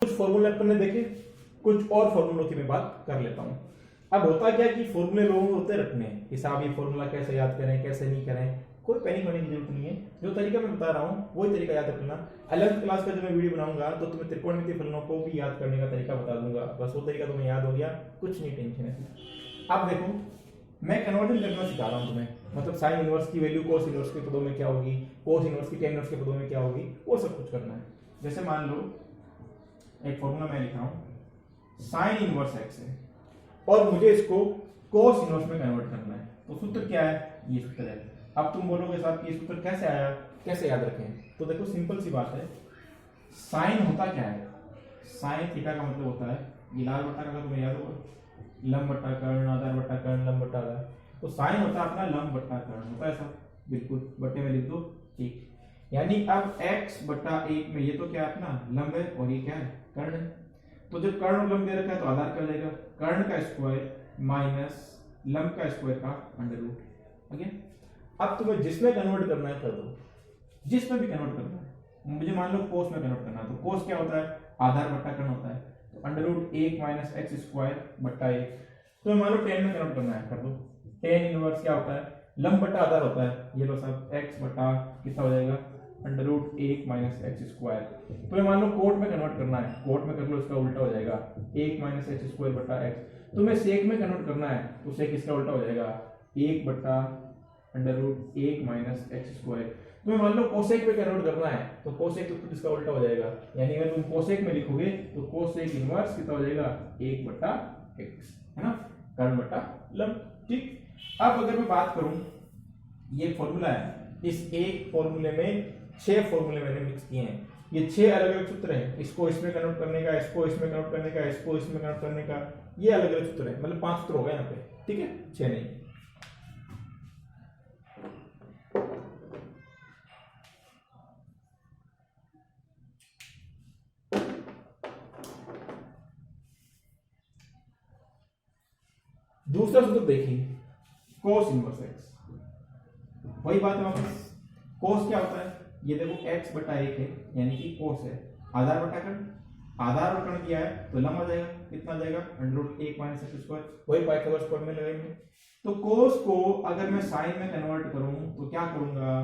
कुछ फॉर्मूले अपन ने देखे, कुछ और फॉर्मूलों की मैं बात कर लेता हूँ। अब होता क्या है कि फॉर्मूले लोगों को होते रखने हैं कि साहब ये फॉर्मूला कैसे याद करें कैसे नहीं करें, कोई पैनिक होने की जरूरत नहीं है। जो तरीका मैं बता रहा हूँ वही तरीका याद रखना। 11th क्लास का जब मैं वीडियो बनाऊंगा तो तुम्हें त्रिकोणमितीय फलनों को भी याद करने का तरीका बता दूंगा, बस वो तरीका तुम्हें याद हो गया, कुछ नहीं टेंशन है। अब देखो मैं कन्वर्जन करना सिखा रहा हूँ तुम्हें, मतलब साइन इनवर्स की वैल्यू कोस इनवर्स के पदों में क्या होगी, कोस इनवर्स की टेन इनवर्स के पदों में क्या होगी, वो सब कुछ करना है। जैसे मान लो एक फॉर्मूला मैं लिख रहा हूं साइन इनवर्स एक्स है और मुझे इसको कोस इनवर्स में कन्वर्ट करना है, तो सूत्र क्या है, ये सूत्र है। अब तुम बोलोगे साहब कि ये सूत्र कैसे आया, कैसे याद रखें, तो देखो सिंपल सी बात है। साइन होता क्या है, साइन थीटा का मतलब होता है, ये लाल बट्टा का तुम्हें याद होगा, लंब बट्टा कर्ण आधार बट्टा कर्ण लंब बट्टा आधार, तो साइन होता है अपना लंब बट्टा कर्ण, होता है ऐसा, बिल्कुल बट्टे में लिख दो, ठीक। यानी अब x बट्टा 1 में ये तो क्या है अपना लंब है और ये क्या है कर्ण है, तो जब कर्ण और लंब दे रखा है तो आधार क्या हो जाएगा, कर्ण का स्क्वायर माइनस लंब का स्क्वायर का अंडर रूट। ओके, अब तुम्हें जिसमें कन्वर्ट करना है कर दो, जिसमें भी कन्वर्ट करना है। मुझे मान लो कोस में कन्वर्ट करना है, तो कोस क्या होता है आधार बट्टा कर्ण होता है, तो under root 1 minus x square बट्टा 1। तो मान लो टेन में कन्वर्ट करना है कर दो, टेन इनवर्स क्या होता है लंब बट्टा आधार होता है, ये लो सब x बट्टा कितना हो जाएगा under root 1 minus x square. तो ये मान लो कोट में कन्वर्ट करना है, कोट में कर लो इसका उल्टा हो जाएगा 1 माइनस एक्स स्क्वायर बट्टा x। तुम्हें सेक में कन्वर्ट करना है तो सेक इसका उल्टा हो जाएगा 1 बट्टा under root 1 minus x square. तुम्हें मान लो कोसेक में कन्वर्ट करना है तो कोसेक तो खुद इसका उल्टा हो जाएगा, यानी अगर तुम कोसेक में लिखोगे तो कोसेक इनवर्स कितना हो जाएगा 1 बट्टा x, है ना, कर्ण बट्टा लंब, ठीक। अब अगर मैं बात करूं, ये फॉर्मूला है, इस एक फॉर्मूले में 6 फॉर्मूले मैंने मिक्स किए हैं, ये 6 अलग अलग सूत्र हैं, इसको इसमें कन्वर्ट करने का, इसको इसमें कन्वर्ट करने का, इसको इसमें कन्वर्ट करने का, ये अलग अलग सूत्र है, मतलब 5 सूत्र हो गए यहाँ पे, ठीक है, 6 नहीं। दूसरा सूत्र देखिए कोस इनवर्स एक्स, वही बात है वापस, कोस क्या होता है, ये देखो x बटा 1 है यानी कि कोस है, आधार बटा कर्ण, आधार और कर्ण किया है तो लंब आ जाएगा, कितना आ जाएगा under root 1 minus x square, वही पाइथागोरस फॉर्मूला में लगाएंगे। तो कोस को अगर मैं साइन में कन्वर्ट करूं तो क्या करूंगा,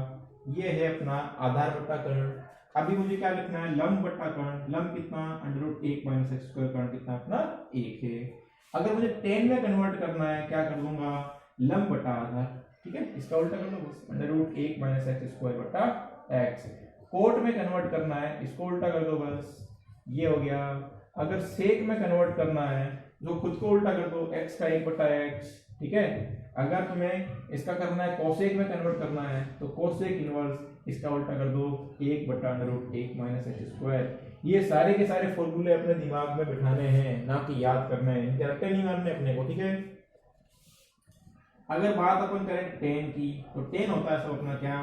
ये है अपना आधार बटा कर्ण, अभी मुझे क्या लिखना है लंब बटा कर्ण, लंब कितना under root 1 minus x square, कर्ण कितना अपना 1 है। अगर मुझे टेन में कन्वर्ट करना है क्या कर दूंगा लंब बटा आधार, ठीक है, इसका उल्टा कर लो बस, under root 1 minus x square बटा एक्स। कोट में कन्वर्ट करना है इसको उल्टा कर दो बस, ये हो गया। अगर सेक में कन्वर्ट करना है जो खुद को उल्टा कर दो, x का 1 बटा एक्स, ठीक है। अगर तुम्हें इसका करना है कोसेक में कन्वर्ट करना है तो कोसेक इनवर्स इसका उल्टा कर दो 1 बटा under root 1 minus x square. ये सारे के सारे फॉर्मूले अपने दिमाग में बिठाने हैं, ना कि याद करने हैं, इनके रट्टे नहीं मारने अपने को, ठीक है। अगर बात अपन करें टेन की, तो टेन होता है सब अपना क्या,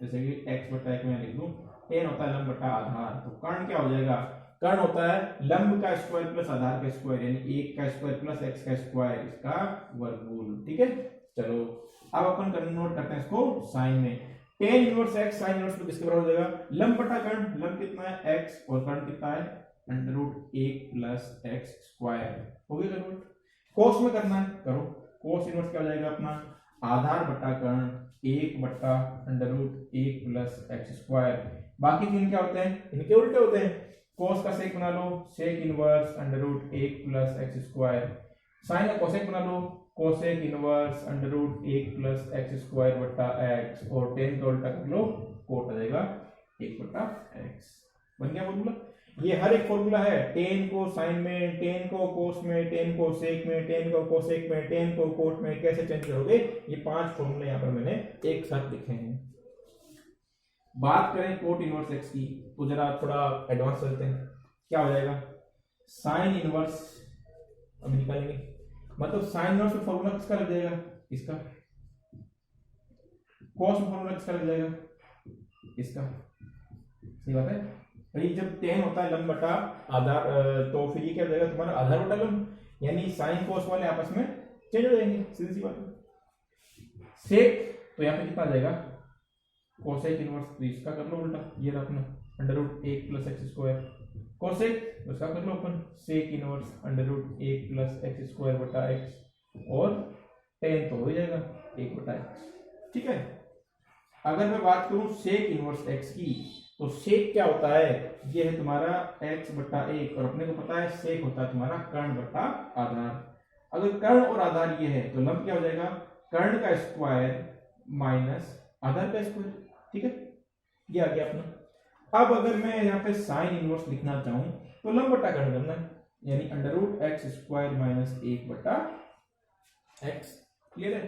जैसे कि x बटा 1 में लिख दूं, टेन होता है लंब बटा आधार, तो कर्ण क्या हो जाएगा, कर्ण होता है लंब का स्क्वायर प्लस आधार का स्क्वायर, यानी 1 का स्क्वायर प्लस x का स्क्वायर, इसका वर्गमूल, ठीक है। चलो अब अपन कन्वर्ट करते हैं इसको साइन में, tan inverse x sine inverse किसके बराबर हो जाएगा लंब बटा कर्ण, लंब कितना है x और कर्ण कितना है under root 1 plus x square, हो गया कन्वर्ट। कोस में करना है करो, कोस इनवर्स क्या हो जाएगा अपना आधार बटा कर्ण 1 बटा under root 1 plus x square, बाकी तीन क्या होते हैं इनके उल्टे होते हैं, कोस का सेक बना लो sec inverse under root 1 plus x square, sine का कोसेक बना लो cosec inverse under root 1 plus x square बटा एक्स, और टेन का उल्टा कर लो कोट आ जाएगा 1 बटा एक्स, बन गया फॉर्मूला। ये हर एक फॉर्मूला है, टेन को साइन में, टेन को कोस में, टेन को सेक में, टेन को कोसेक में, टेन को कोट में, कैसे चेंज करोगे, ये 5 फॉर्मूले यहाँ पर मैंने एक साथ लिखे हैं। बात करें कोट इनवर्स एक्स की तो जरा थोड़ा एडवांस चलते हैं, क्या हो जाएगा साइन इनवर्स, अब निकालेंगे, मतलब साइन इनवर्स में फॉर्मूला किसका लग जाएगा इसका, कोस में फॉर्मूला किसका लग जाएगा इसका, सही बात है भाई। जब टेन होता है लंब बटा आधार तो फिर ये क्या हो जाएगा तुम्हारा आधार बटा लंब, यानी साइन कोस वाले आपस में चेंज हो जाएंगे, सीधी सी बात है। सेक तो यहाँ पे कितना आ जाएगा कोसेक इनवर्स, तो इसका कर लो उल्टा, ये रहा अपना under root 1 plus x square, cosec उसका कर लो अपन, sec inverse under root 1 plus x square बटा एक्स, और टेन तो हो जाएगा 1 बटा एक्स। ठीक है, अगर मैं बात करूं सेक इनवर्स एक्स की, तो सेक क्या होता है, ये है तुम्हारा x बटा 1, और अपने को पता है सेक होता है तुम्हारा कर्ण बटा आधार। अगर कर्ण और आधार ये है तो लंब क्या हो जाएगा, कर्ण का स्क्वायर माइनस आधार का स्क्वायर। ठीक है, ये आ गया अपना। अब अगर मैं यहाँ पे साइन इनवर्स लिखना चाहूं तो लंब बटा कर्ण करना है, यानी under root x square minus 1 बटा एक्स। क्लियर है।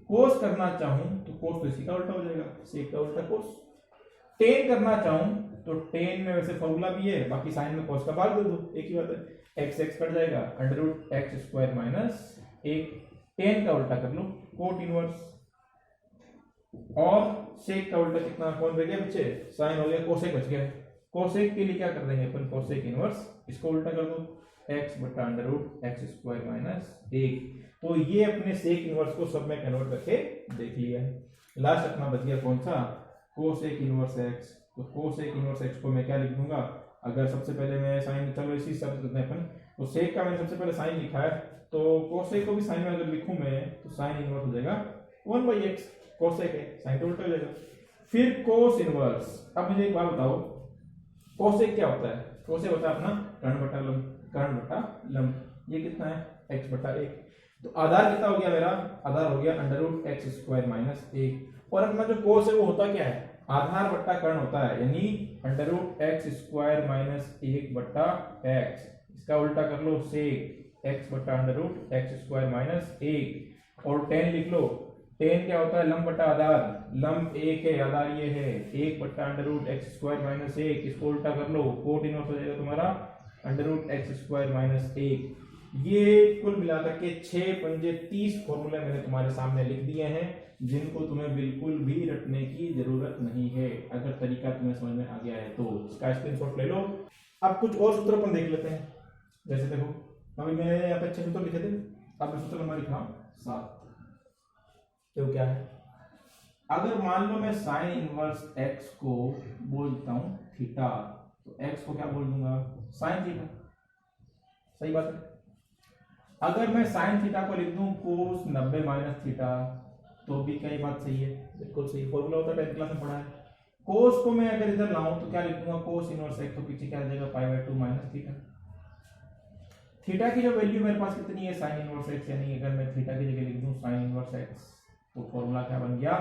कोस करना चाहूं तो कोस तो इसी का उल्टा हो जाएगा, सेक का उल्टा कोस। टेन करना चाहूं तो टेन में वैसे फॉर्मूला भी है, बाकी साइन में कोस का भाग दे दो, एक ही बात है, एक्स एक्स कट जाएगा, under root x square minus 1, tan का उल्टा कर लो कोट इनवर्स, और सेक का उल्टा कितना, कौन रह गया बच्चे, साइन हो गया, कोसेक बच गया। कोसेक के लिए क्या कर देंगे अपन, कोसेक इनवर्स, इसको उल्टा कर दो, एक्स बटा under root x square minus 1। तो ये अपने सेक इनवर्स को सब में कन्वर्ट करके देख लिया है। लास्ट अपना बच गया कौन सा, कोसेक इनवर्स एक्स। तो कोसेक इनवर्स एक्स को मैं क्या लिख दूंगा, अगर सबसे पहले मैं साइन, चलो इसी शब्द करते हैं अपन, तो सेक का मैंने सबसे पहले साइन लिखा है, तो कोसेक को भी साइन में अगर लिखूं मैं तो साइन इनवर्स हो जाएगा 1/x, कोसेक है साइन तो उल्टा हो जाएगा। फिर कोस इनवर्स। अब मुझे एक बात बताओ, कोसेक क्या होता है, कोसेक होता है अपना कर्ण बटा लंब, कर्ण बटा लंब, ये कितना है x बटा 1। तो आधार कितना हो गया मेरा, आधार हो गया under root x square minus 1, और अपना जो कोस है वो होता क्या है, आधार बट्टा कर्ण होता है, यानी under root x square minus 1 बट्टा एक्स, इसका उल्टा कर लो सेक एक्स बट्टा under root x square minus 1, और 10 लिख लो, 10 क्या होता है, लंब बट्टा आधार, लंब 1 है, आधार ये है 1 बट्टा under root x square minus 1, इसको उल्टा कर लो, कोट इनवर्स हो जाएगा तुम्हारा under root x square minus 1। ये कुल मिलाकर के 6 पंजे 30 फॉर्मूले मैंने तुम्हारे सामने लिख दिए हैं, जिनको तुम्हें बिल्कुल भी रटने की जरूरत नहीं है, अगर तरीका तुम्हें समझ में आ गया है तो इसका स्क्रीनशॉट ले लो। अब कुछ और सूत्र अपन देख लेते हैं, जैसे देखो अभी मैंने यहाँ पे 6 सूत्र लिखे थे, अब मैं सूत्र नंबर लिखा 7। तो क्या है, अगर मान लो मैं साइन इनवर्स एक्स को बोलता हूं थीटा, तो एक्स को क्या बोल दूंगा, साइन थीटा, सही बात है। अगर मैं साइन थीटा को लिख दूं कोस 90 माइनस थीटा, तो भी क्या बात सही है, बिल्कुल सही, फॉर्मूला होता है 10th क्लास में पढ़ा है। कोस को मैं अगर इधर लाऊं तो क्या लिख दूंगा, कोस इनवर्स एक्स, तो पीछे क्या आ जाएगा π/2 माइनस थीटा। थीटा की जो वैल्यू मेरे पास कितनी है, साइन इनवर्स एक्स, यानी अगर मैं थीटा की जगह लिख दूं साइन इनवर्स एक्स, तो फॉर्मूला क्या बन गया,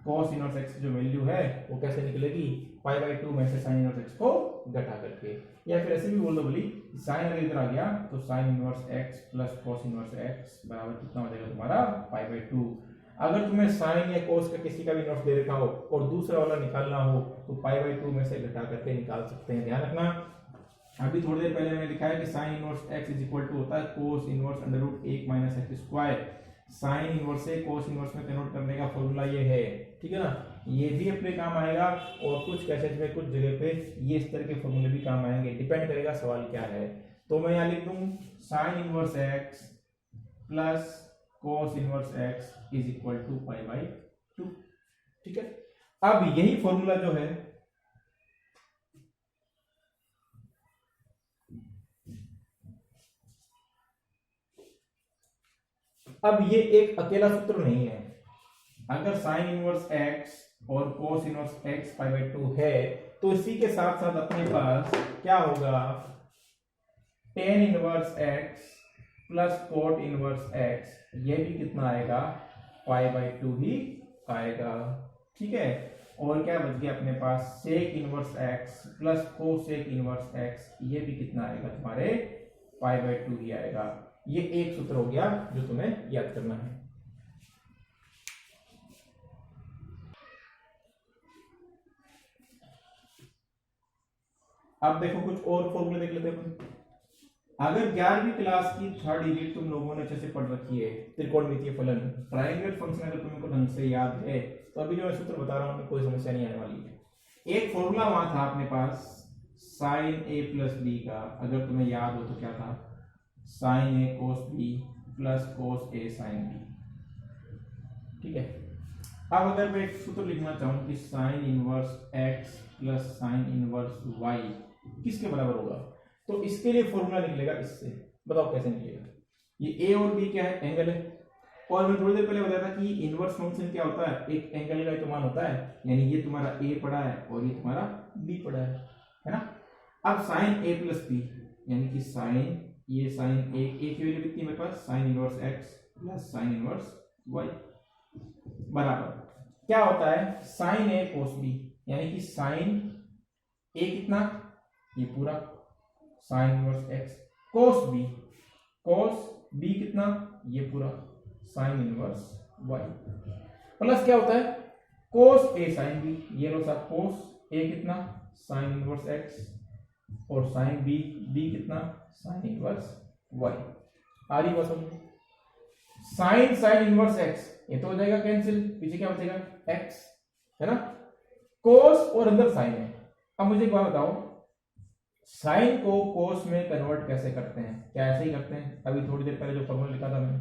cos इनवर्स x की जो वैल्यू है वो कैसे निकलेगी, π/2 में से sin इनवर्स x को घटा करके, या फिर ऐसे भी बोल दो बोली, sin अगर इधर आ गया तो sin inverse x plus cos inverse x बराबर कितना हो जाएगा तुम्हारा π/2। अगर तुम्हें sin या cos का किसी का भी इनवर्स दे रखा हो और दूसरा वाला निकालना हो तो π/2 में से घटा करके निकाल सकते हैं, ध्यान रखना। अभी थोड़ी देर पहले मैंने लिखा है कि sin inverse x is equal to होता है cos inverse under root 1 minus x square. Sine inverse से कोस इनवर्स में कन्वर्ट करने का फॉर्मूला ये है, ठीक है ना, ये भी अपने काम आएगा, और कुछ कैसेज में कुछ जगह पे ये इस तरह के फॉर्मूले भी काम आएंगे, डिपेंड करेगा सवाल क्या है। तो मैं यहाँ लिख दूं sine inverse x plus cos inverse x is equal to π/2, ठीक है। अब यही फॉर्मूला जो है अब ये एक अकेला सूत्र नहीं है, अगर साइन इनवर्स एक्स और कोस इनवर्स एक्स π/2 है तो इसी के साथ साथ अपने पास क्या होगा, ten inverse x plus cot inverse x, ये भी कितना आएगा, π/2 ही आएगा, ठीक है। और क्या बच गया अपने पास, sec inverse x plus cosec inverse x, ये भी कितना आएगा तुम्हारे π/2 ही आएगा। ये एक सूत्र हो गया जो तुम्हें याद करना है। अब देखो कुछ और फॉर्मूले देख लेते हैं। अगर 11वीं क्लास की थर्ड यूनिट तुम लोगों ने अच्छे से पढ़ रखी है, त्रिकोणमितीय फलन, ट्रायंगल फंक्शन अगर तुमको ढंग से याद है तो अभी जो मैं सूत्र बता रहा हूं कोई समस्या नहीं आने वाली है। एक फॉर्मूला वहां था अपने पास साइन a प्लस बी का, अगर तुम्हें याद हो तो क्या था, sine a cos b plus cos a sine b, ठीक है। अब अगर मैं एक सूत्र लिखना चाहूं कि sign inverse x plus sine inverse y किसके बराबर होगा, तो इसके लिए फॉर्मूला निकलेगा इससे। बताओ कैसे निकलेगा। ये ए और बी क्या है, एंगल है। और मैं थोड़ी देर पहले बताया था कि इनवर्स फंक्शन क्या होता है, एक एंगल का ही तो मान होता है। यानी ये तुम्हारा ए पड़ा है और ये तुम्हारा बी पड़ा है ना। अब साइन ए प्लस बी, यानी कि साइन, ये साइन ए की वैल्यू कितनी है मेरे पास, sine inverse x plus sine inverse y, बराबर क्या होता है, साइन ए कोस बी, यानी कि साइन ए कितना, ये पूरा sine inverse x, cos b कितना, ये पूरा साइन इनवर्स वाई, प्लस क्या होता है, कोस ए साइन बी, ये लो साथ, कोस ए कितना, साइन इनवर्स एक्स, और साइन बी कितना, साइन इनवर्स वाई। आ रही बात समझ। साइन इनवर्स एक्स, ये तो हो जाएगा कैंसिल, पीछे क्या बचेगा, एक्स, है ना। कोस और अंदर साइन है। अब मुझे एक बात बताओ, साइन को कोस में कन्वर्ट कैसे करते हैं, क्या ऐसे ही करते हैं, अभी थोड़ी देर पहले जो फॉर्मूला लिखा था मैंने,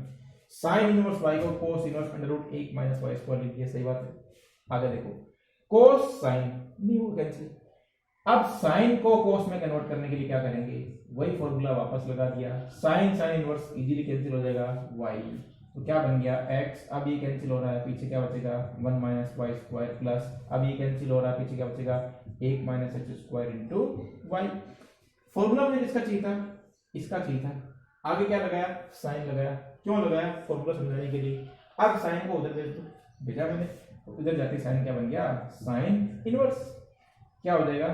साइन इनवर्स वाई को cos inverse under root 1 minus y square लिख दिया, सही बात है। आगे देखो, कोस साइन नहीं हो कैंसिल। अब साइन को कोस में कन्वर्ट करने के लिए क्या करेंगे, वही फॉर्मूला वापस लगा दिया, साइन इनवर्स इजीली कैंसिल हो जाएगा, वाई, तो क्या बन गया x। अब ये कैंसिल हो रहा है, पीछे क्या बचेगा, 1 माइनस वाई स्क्वायर, प्लस अब ये कैंसिल हो रहा है, पीछे क्या बचेगा, 1 minus x square into y. Formula मुझे इसका चाहिए था, इसका चाहिए था, आगे क्या लगाया, साइन लगाया। क्यों लगाया, फॉर्मूला समझाने के लिए। अब साइन को उधर भेज दो, भेजा मैंने, तो उधर जाते साइन क्या बन गया, साइन इनवर्स, क्या हो जाएगा,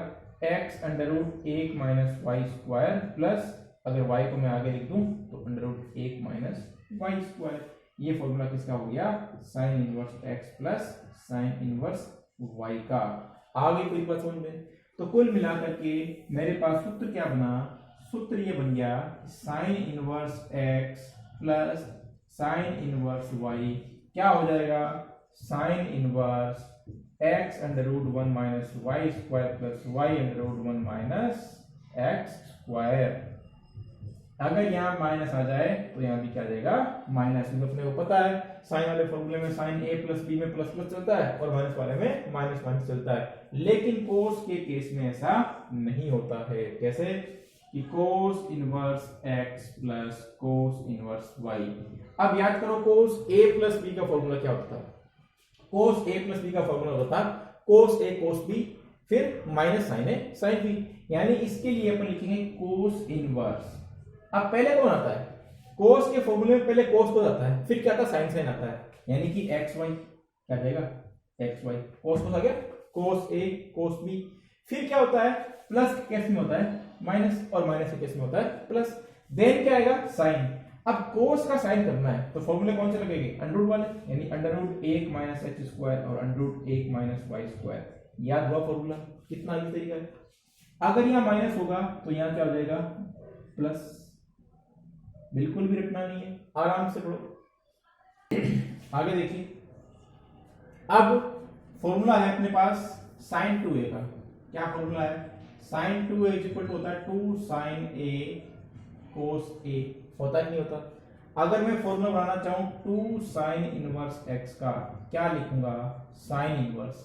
x under root 1 minus y square, plus अगर y को मैं आगे लिख दूं तो under root 1 minus y square. ये फॉर्मूला किसका हो गया, sine inverse x plus sine inverse y का। आगे कोई बात समझ में। तो कुल मिलाकर के मेरे पास सूत्र क्या बना, सूत्र ये बन गया, sine inverse x plus sine inverse y क्या हो जाएगा, sine inverse x under root 1 minus y square plus y under root 1 minus x square. अगर यहाँ माइनस आ जाए तो यहाँ भी क्या आ जाएगा, माइनस, क्योंकि अपने को पता है साइन वाले फॉर्मूले में साइन ए प्लस बी में प्लस प्लस चलता है और माइनस वाले में माइनस माइनस चलता है। लेकिन कोस के केस में ऐसा नहीं होता है। कैसे, कि cos inverse x plus cos inverse y. अब याद करो, कोस ए प्लस बी का फॉर्मूला क्या होता था, कोस ए प्लस बी का फॉर्मूला होता था कोस ए कोस बी फिर minus sine a sine b. यानी इसके लिए अपन लिखेंगे कोस इनवर्स। अब पहले कौन आता है, कोस के फॉर्मूले में पहले कोस को आता है, फिर क्या आता है, साइन साइन आता है, यानी कि एक्स वाई, क्या जाएगा, एक्स वाई, कोस को आ गया, कोस ए कोस बी, फिर क्या होता है, प्लस के केस में होता है माइनस, और माइनस के केस में होता है प्लस, देन क्या आएगा, साइन। अब कोस का साइन करना है तो फॉर्मूले कौन से लगेंगे, अंडर रूट वाले, यानी under root 1 minus x square और under root 1 minus y square. याद हुआ फॉर्मूला, कितना इजी तरीका है। अगर यहाँ माइनस होगा तो यहाँ क्या हो जाएगा, प्लस, बिल्कुल भी रखना नहीं है, आराम से पढ़ो। आगे देखिए, अब फॉर्मूला है अपने पास साइन 2a का। क्या फॉर्मूला है, साइन 2a इक्वल टू होता है 2 साइन a कोस a। होता है नहीं होता। अगर मैं फॉर्मूला बनाना चाहूं 2 साइन इनवर्स x का, क्या लिखूंगा, साइन इनवर्स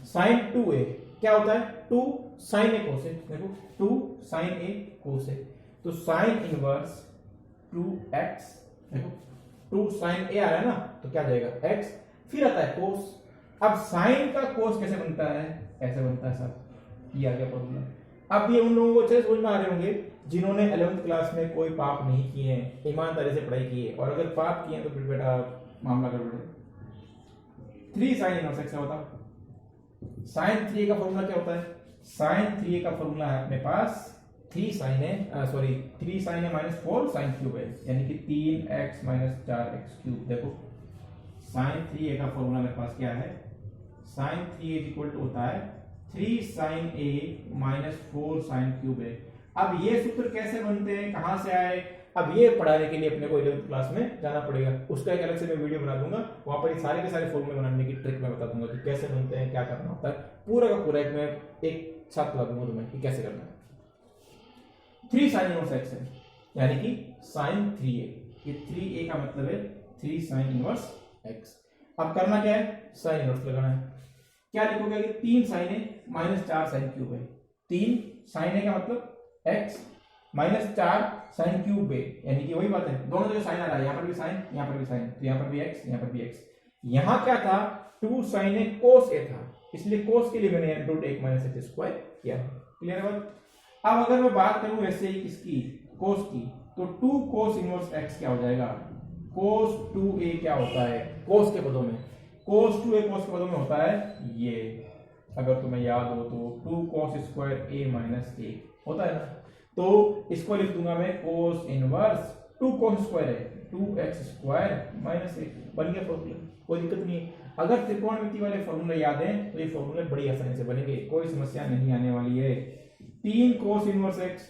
साइन 2a क्या होता है, 2 साइन a कोस a। देखो 2 साइन a कोस a, तो साइन इनवर्स 2x, देखो 2 साइन a आया ना, तो क्या जाएगा x, फिर आता है कोस। अब साइन का कोस कैसे बनता है, ऐसे बनता है सब, ये आ गया फॉर्मूला। अब ये उन लोगों को अच्छे से समझ में आ रहे होंगे जिन्होंने 11th क्लास में कोई पाप नहीं किए हैं, ईमानदारी से पढ़ाई की है, और अगर पाप किए हैं तो फिर बेटा मामला गड़बड़ है। 3 साइन इनवर्स x का होता है, साइन 3a का फॉर्मूला क्या होता है, साइन 3a का फॉर्मूला है अपने पास 3 साइन है माइनस 4 साइन क्यूब है, यानी कि 3x माइनस 4x क्यूब। देखो साइन 3a का फॉर्मूला मेरे पास क्या है, साइन 3a इक्वल टू होता है 3 sine a minus 4 sine cube है। अब ये सूत्र कैसे बनते हैं, कहां से आए, अब ये पढ़ाने के लिए अपने को 11th क्लास में जाना पड़ेगा। उसका एक अलग से मैं वीडियो बना दूंगा, वहां पर सारे के सारे फॉर्मूले बनाने की ट्रिक मैं बता दूंगा कि कैसे बनते हैं, क्या करना होता है, पूरा का पूरा एक साथ बता दूंगा तुम्हें कि कैसे करना है। 3 साइन इनवर्स x है, यानी कि साइन 3a, ये 3a का मतलब है 3 साइन इनवर्स x। अब करना क्या है, साइन इनवर्स लगाना है। क्या लिखोगे कि 3 sine a minus 4 sine cube है, 3 साइन a का मतलब x minus 4 sine cube a, यानी कि वही बात है, दोनों जगह साइन आ रहा है, यहाँ पर भी साइन, यहाँ पर भी साइन, तो यहाँ पर भी एक्स, यहाँ पर भी एक्स। यहाँ क्या था, 2 साइन ए कोस ए था, इसलिए कोस के लिए मैंने रूट 1 माइनस एक्स स्क्वायर किया। क्लियर है बात? अब अगर मैं बात करूं ऐसे ही किसकी, कोस की, तो 2 कोस इनवर्स एक्स क्या हो जाएगा, कोस 2a क्या होता है कोस के पदों में, कोस 2a कोस के पदों में होता है ये, अगर तुम्हें याद हो तो 2 cos square a minus a होता है ना, तो इसको लिख दूंगा मैं कोस इनवर्स 2 कोस स्क्वायर है 2x स्क्वायर माइनस a, बन गया फॉर्मूला, कोई दिक्कत नहीं है। अगर त्रिकोणमिति वाले फॉर्मूले याद हैं तो ये फॉर्मूले बड़ी आसानी से बनेंगे, कोई समस्या नहीं आने वाली है। 3 कोस इनवर्स x,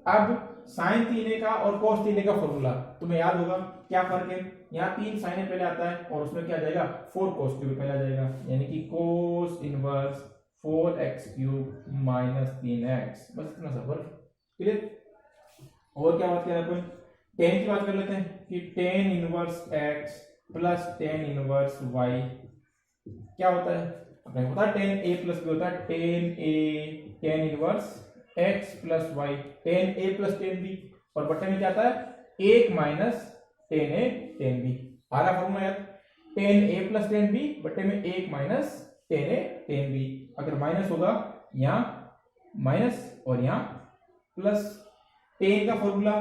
अब साइन 3a का और कोस 3a का फॉर्मूला तुम्हें याद होगा, क्या फर्क है, यहाँ 3 साइन पहले आता है और उसमें क्या आ जाएगा 4 कोस क्यूब पहले आ जाएगा, यानी कि cos inverse 4x cube minus 3x, बस इतना सा फर्क। क्लियर? और क्या बात करें अपन, टेन की बात कर लेते हैं कि tan inverse x plus tan inverse y क्या होता है, अपने पता है टेन a प्लस b होता है, ten a tan inverse x plus y, ten a plus ten b, और बट्टे में क्या आता है 1 minus ten a ten b, आ रहा फॉर्मूला यार, ten a plus ten b बट्टे में 1 minus ten a ten b, अगर माइनस होगा यहाँ माइनस और यहाँ प्लस, टेन का फॉर्मूला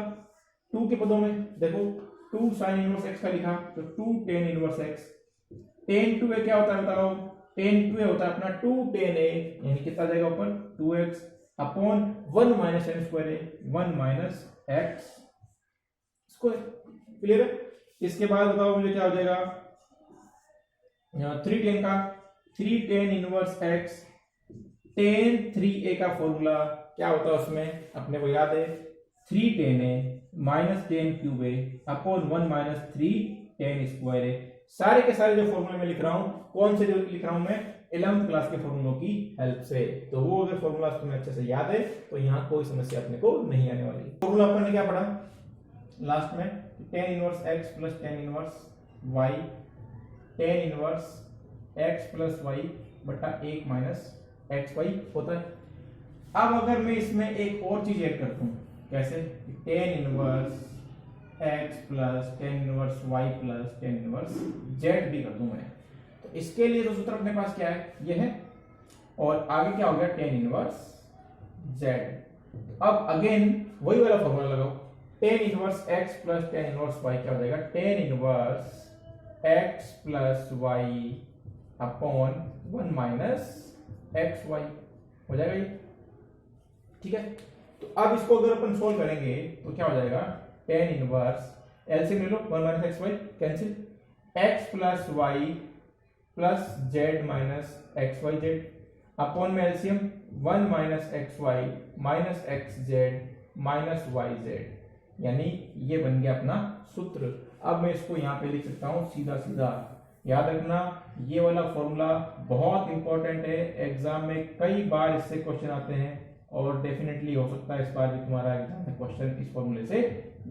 2 के पदों में देखो 2 साइन इनवर्स x का लिखा तो 2 tan inverse x, ten 2a क्या होता है बताओ, टेन 2a होता है अपना 2 टेन a, यानी कितना जाएगा ऊपर 2x upon 1 minus ten square a 1 minus x square. Clear है? इसके बाद बताओ मुझे क्या हो जाएगा, 3 टेन का 3 tan inverse x, ten 3a का फॉर्मूला क्या होता है उसमें अपने को याद है 3 ten a minus ten cube a upon 1 minus 3 ten square a। सारे के सारे जो फॉर्मूले मैं लिख रहा हूं, कौन से जो लिख रहा हूं मैं 11th क्लास के फॉर्मूलों की हेल्प से, तो वो अगर फॉर्मूला तुम्हें अच्छे से याद है तो यहाँ कोई समस्या अपने को नहीं आने वाली। फॉर्मूला अपन ने क्या पढ़ा लास्ट में, tan inverse x plus tan inverse y, tan inverse x plus y बटा 1 माइनस xy होता है। अब अगर मैं इसमें एक और चीज ऐड करता हूं, कैसे, tan inverse x plus tan inverse y plus tan inverse z भी कर दूं मैं, तो इसके लिए तो सूत्र अपने पास क्या है ये है, और आगे क्या हो गया टेन इनवर्स z। अब अगेन वही वाला फॉर्मूला लगाओ, tan inverse x plus tan inverse y क्या हो जाएगा, tan inverse x plus y upon 1 minus xy हो जाएगा ये, ठीक है। तो अब इसको अगर अपन सोल्व करेंगे तो क्या हो जाएगा, टेन इनवर्स एलसीएम ले लो 1 minus x y cancel, x plus y plus z minus x y z upon में LCM 1 minus x y minus x z minus y z, यानी ये बन गया अपना सूत्र। अब मैं इसको यहाँ पे लिख सकता हूँ सीधा सीधा, याद रखना ये वाला फॉर्मूला बहुत इंपॉर्टेंट है, एग्जाम में कई बार इससे क्वेश्चन आते हैं और डेफिनेटली हो सकता है इस बार भी तुम्हारा एग्जाम में क्वेश्चन इस फॉर्मूले से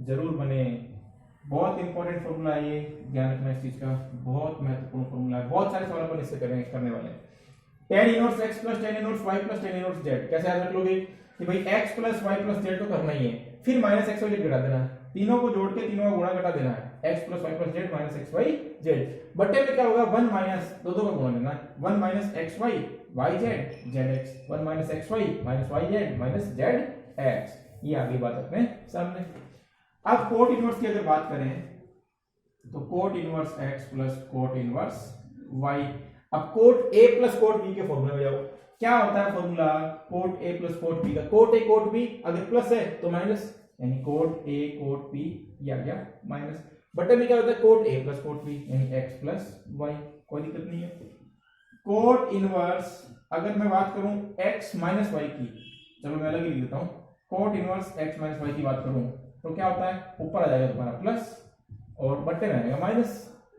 जरूर बने। बहुत इंपॉर्टेंट फॉर्मूला है ये, ध्यान रखना इस चीज का, बहुत महत्वपूर्ण फॉर्मूला है, बहुत सारे सवाल अपन इससे करने वाले हैं। Tan inverse x plus tan inverse y plus tan inverse z कैसे याद रख लोगे कि भाई x plus y plus z तो करना ही है, फिर माइनस एक्स वाई जेड घटा देना है, तीनों को जोड़ के तीनों का गुणा घटा देना है, x plus y plus z minus x y z, बट्टे में क्या होगा 1 माइनस दो का गुणा लेना है, 1 minus x y y z z x, 1 minus x y minus y z minus z x, ये आगे बात अपने सामने। अब कोट इनवर्स की अगर बात करें तो cot inverse x plus cot inverse y, अब cot a plus cot b के फॉर्मूले में जाओ, क्या होता है formula, cot a plus cot b का, कोट a कोट b अगर प्लस है तो माइनस, यानी कोट a कोट b ये आ गया माइनस, बटे में क्या होता है cot a plus cot b यानी x प्लस y, कोई दिक्कत नहीं है। कोट इनवर्स अगर मैं बात करूं x माइनस y की, चलो मैं अलग ही लिख देता हूं, coat inverse x minus y की बात करूं तो क्या होता है, ऊपर आ जाएगा तुम्हारा प्लस और बट्टे में आएगा माइनस,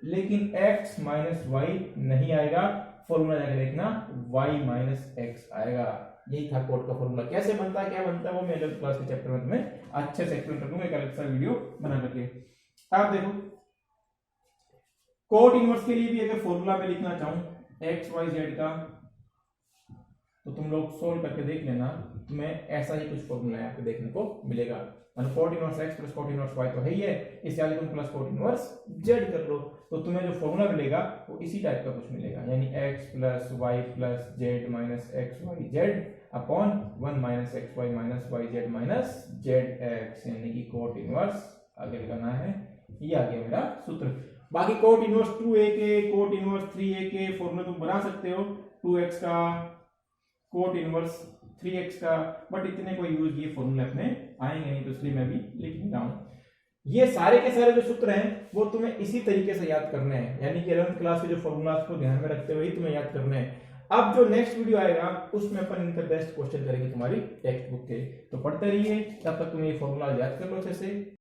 लेकिन x माइनस वाई नहीं आएगा, फॉर्मूला जाकर देखना y माइनस x आएगा, यही था कोट का फॉर्मूला। कैसे बनता है क्या बनता है वो मैं अलग क्लास के चैप्टर में तुम्हें अच्छे से एक्सप्लेन कर दूंगा, एक अलग सा वीडियो बना करके। आप देखो कोट इनवर्स के लिए भी अगर फॉर्मूला में लिखना चाहूं x y z का तो तुम लोग सोल्व करके देख लेना, तुम्हें ऐसा ही कुछ फॉर्मूला यहाँ पे देखने को मिलेगा। मतलब cot inverse x plus cot inverse y तो है ही है, इससे आगे तुम प्लस cot इनवर्स z कर लो, तो तुम्हें जो फॉर्मूला मिलेगा वो इसी टाइप का कुछ मिलेगा, यानी x plus y plus z minus x y z upon 1 minus x y minus y z minus z x, यानी कि cot इनवर्स आगे लगाना है। ये आ गया मेरा सूत्र। बाकी cot inverse 2a cot inverse 3a formula तुम बना सकते हो, 2x का cot इनवर्स 3x का, बट इतने कोई यूज ये फॉर्मूले अपने आएंगे नहीं, तो इसलिए मैं भी लिख नहीं रहा हूं। ये सारे के सारे जो सूत्र हैं वो तुम्हें इसी तरीके से याद करने हैं, यानी कि 11th क्लास के जो फॉर्मूलाज को ध्यान में रखते हुए ही तुम्हें याद करने हैं। अब जो नेक्स्ट वीडियो आएगा उसमें अपन इनका बेस्ट क्वेश्चन करेंगे तुम्हारी टेक्स्ट बुक के, तो पढ़ते रहिए, तब तक तुम्हें ये फॉर्मूला याद कर लो अच्छे से।